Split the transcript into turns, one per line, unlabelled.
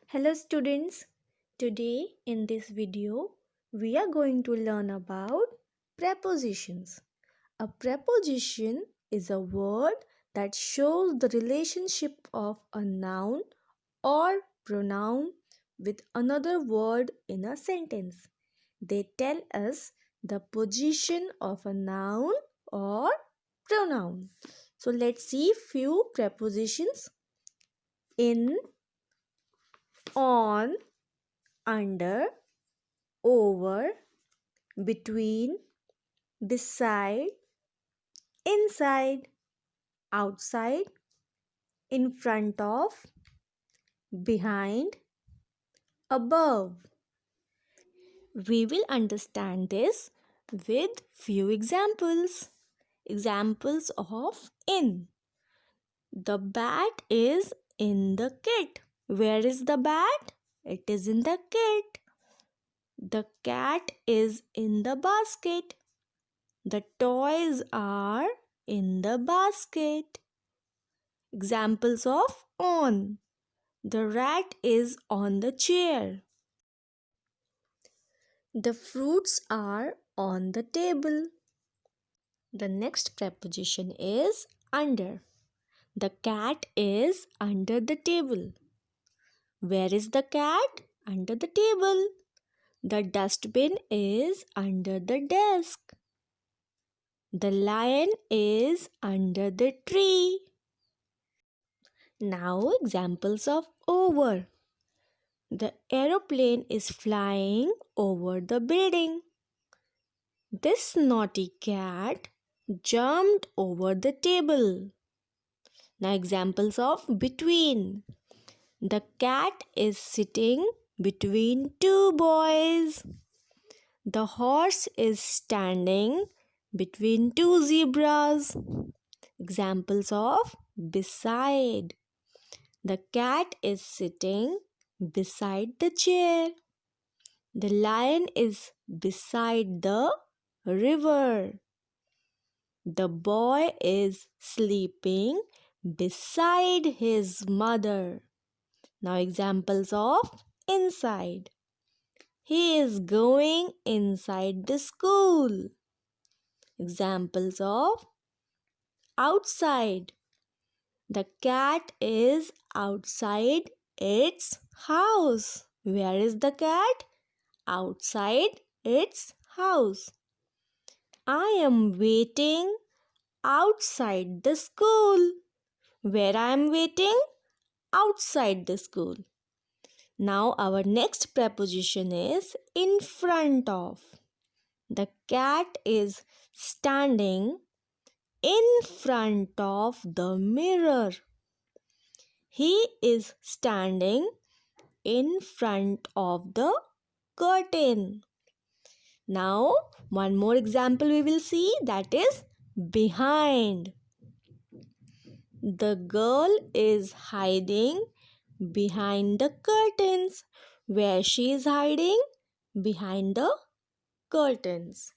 Hello students, today in this video we are going to learn about prepositions. A preposition is a word that shows the relationship of a noun or pronoun with another word in a sentence. They tell us the position of a noun or pronoun. So let's see few prepositions: in, on, under, over, between, beside, inside, outside, in front of, behind, above. We will understand this with few examples. Examples of in. The bat is in the kit. Where is the bat? It is in the kit. The cat is in the basket. The toys are in the basket. Examples of on. The rat is on the chair. The fruits are on the table. The next preposition is under. The cat is under the table. Where is the cat? Under the table. The dustbin is under the desk. The lion is under the tree. Now examples of over. The aeroplane is flying over the building. This naughty cat jumped over the table. Now examples of between. The cat is sitting between two boys. The horse is standing between two zebras. Examples of beside. The cat is sitting beside the chair. The lion is beside the river. The boy is sleeping beside his mother. Now examples of inside. He is going inside the school. Examples of outside. The cat is outside its house. Where is the cat? Outside its house. I am waiting outside the school. Where I am waiting? Outside the school. Now our next preposition is in front of. The cat is standing in front of the mirror. He is standing in front of the curtain. Now, one more example we will see, that is behind. The girl is hiding behind the curtains. Where she is hiding? Behind the curtains.